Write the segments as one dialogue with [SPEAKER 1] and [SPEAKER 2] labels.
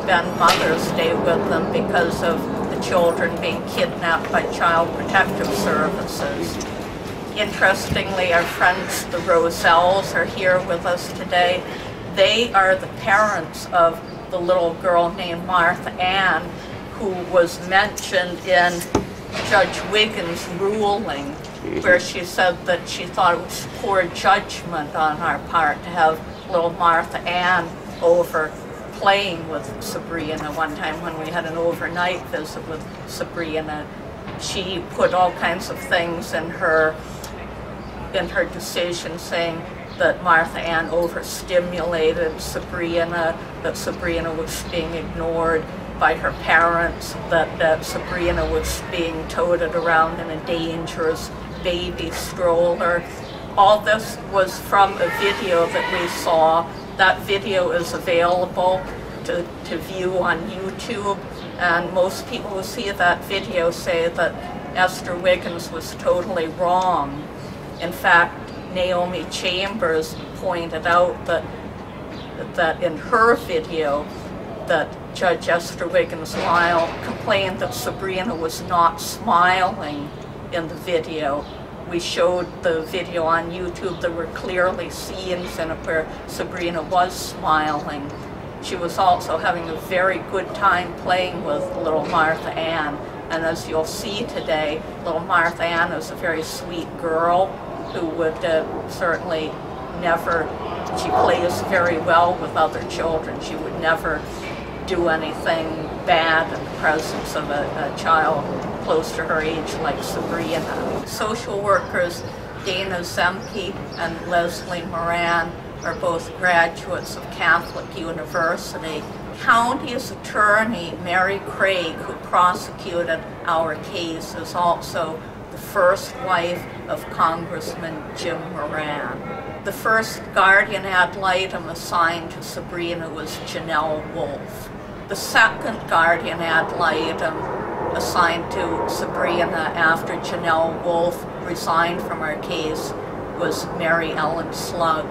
[SPEAKER 1] spend Mother's Day with them because of the children being kidnapped by Child Protective Services. Interestingly, our friends, the Rosells, are here with us today. They are the parents of the little girl named Martha Ann, who was mentioned in Judge Wiggins' ruling, where she said that she thought it was poor judgment on our part to have little Martha Ann over playing with Sabrina. One time when we had an overnight visit with Sabrina, she put all kinds of things in her decision, saying that Martha Ann overstimulated Sabrina, that Sabrina was being ignored by her parents, that Sabrina was being toted around in a dangerous baby stroller. All this was from a video that we saw. That video is available to view on YouTube, and most people who see that video say that Esther Wiggins was totally wrong. In fact, Naomi Chambers pointed out that in her video that Judge Esther Wiggins-Lyle complained that Sabrina was not smiling in the video. We showed the video on YouTube. There were clearly scenes in it where Sabrina was smiling. She was also having a very good time playing with little Martha Ann. And as you'll see today, little Martha Ann is a very sweet girl who would certainly never, she plays very well with other children. She would never do anything bad in the presence of a child close to her age like Sabrina. Social workers Dana Zemke and Leslie Moran are both graduates of Catholic University. County's attorney Mary Craig, who prosecuted our case, is also the first wife of Congressman Jim Moran. The first guardian ad litem assigned to Sabrina was Janelle Wolfe. The second guardian ad litem assigned to Sabrina after Janelle Wolfe resigned from our case was Mary Ellen Slug.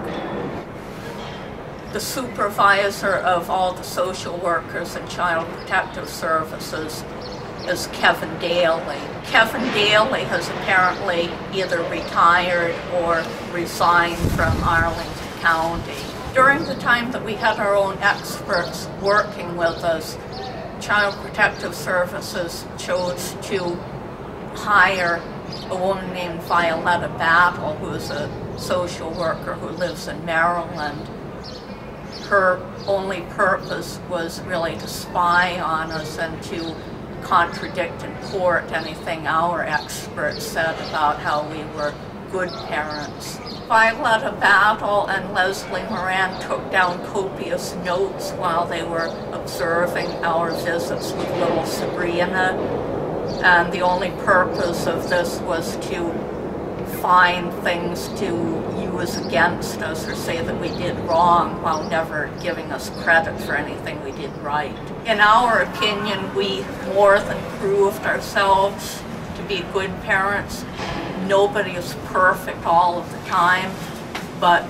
[SPEAKER 1] The supervisor of all the social workers and Child Protective Services is Kevin Daly. Kevin Daly has apparently either retired or resigned from Arlington County. During the time that we had our own experts working with us, Child Protective Services chose to hire a woman named Violetta Battle, who is a social worker who lives in Maryland. Her only purpose was really to spy on us and to contradict in court anything our experts said about how we were good parents. Violetta Battle and Leslie Moran took down copious notes while they were observing our visits with little Sabrina, and the only purpose of this was to find things to use against us or say that we did wrong while never giving us credit for anything we did right. In our opinion, we more than proved ourselves to be good parents. Nobody is perfect all of the time, but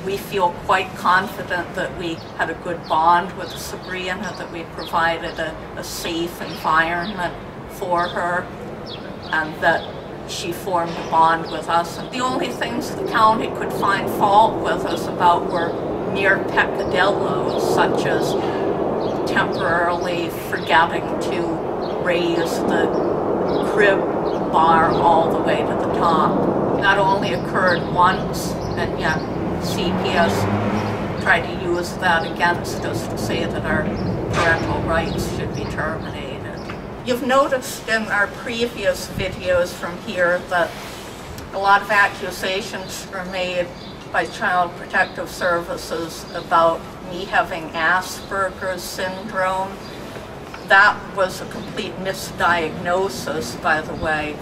[SPEAKER 1] we feel quite confident that we had a good bond with Sabrina, that we provided a safe environment for her, and that she formed a bond with us. And the only things the county could find fault with us about were mere peccadillos, such as temporarily forgetting to raise the crib bar all the way to the top. That only occurred once, and yet CPS tried to use that against us to say that our parental rights should be terminated. You've noticed in our previous videos from here that a lot of accusations were made by Child Protective Services about me having Asperger's syndrome. That was a complete misdiagnosis, by the way.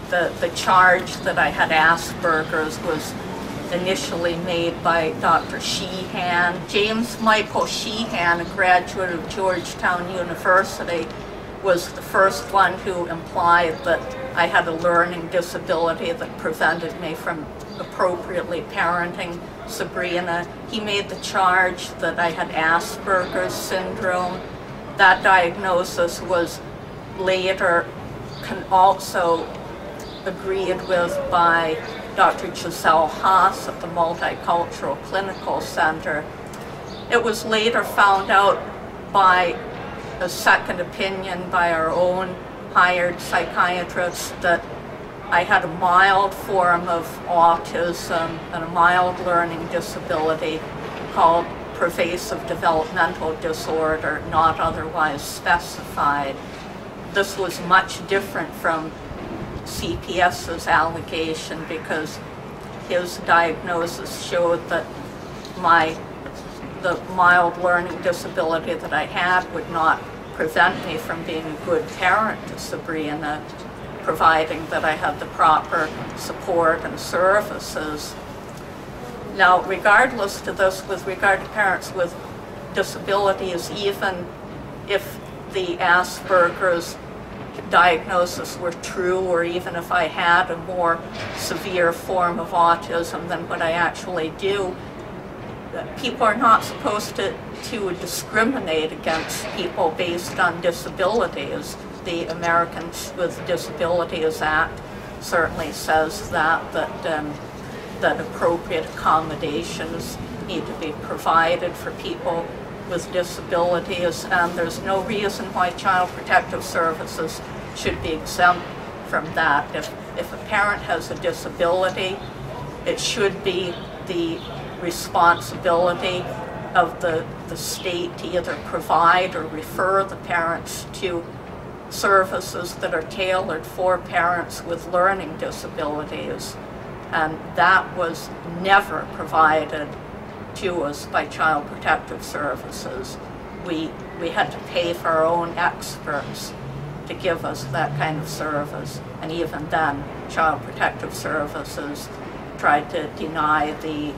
[SPEAKER 1] The charge that I had Asperger's was initially made by Dr. Sheehan. James Michael Sheehan, a graduate of Georgetown University, was the first one who implied that I had a learning disability that prevented me from appropriately parenting Sabrina. He made the charge that I had Asperger's syndrome. That diagnosis was later also agreed with by Dr. Giselle Haas at the Multicultural Clinical Center. It was later found out by a second opinion by our own hired psychiatrist that I had a mild form of autism and a mild learning disability called pervasive developmental disorder, not otherwise specified. This was much different from CPS's allegation because his diagnosis showed that the mild learning disability that I had would not prevent me from being a good parent to Sabrina, providing that I had the proper support and services. Now, regardless to this, with regard to parents with disabilities, even if the Asperger's diagnosis were true, or even if I had a more severe form of autism than what I actually do, people are not supposed to discriminate against people based on disabilities. The Americans with Disabilities Act certainly says that appropriate accommodations need to be provided for people with disabilities, and there's no reason why Child Protective Services should be exempt from that. If a parent has a disability, it should be the responsibility of the state to either provide or refer the parents to services that are tailored for parents with learning disabilities. And that was never provided to us by Child Protective Services. We had to pay for our own experts to give us that kind of service. And even then, Child Protective Services tried to deny the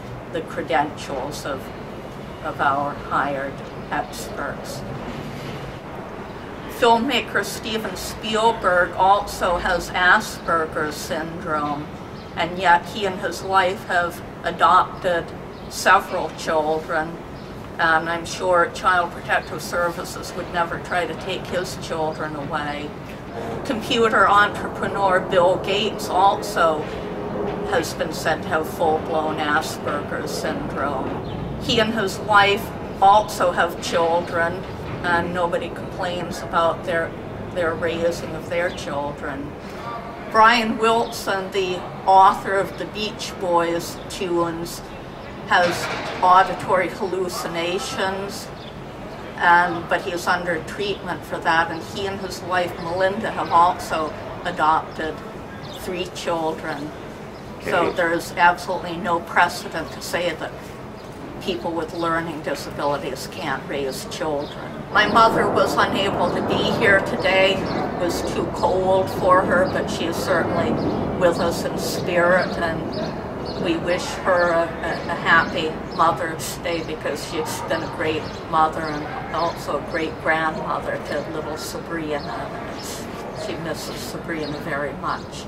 [SPEAKER 1] credentials of our hired experts. Filmmaker Steven Spielberg also has Asperger's syndrome, and yet he and his wife have adopted several children, and I'm sure Child Protective Services would never try to take his children away. Computer entrepreneur Bill Gates also has been said to have full-blown Asperger's syndrome. He and his wife also have children, and nobody complains about their raising of their children. Brian Wilson, the author of the Beach Boys tunes, has auditory hallucinations, but he is under treatment for that, and he and his wife Melinda have also adopted 3 children. So there's absolutely no precedent to say that people with learning disabilities can't raise children. My mother was unable to be here today. It was too cold for her, but she is certainly with us in spirit, and we wish her a happy Mother's Day because she's been a great mother and also a great grandmother to little Sabrina. She misses Sabrina very much.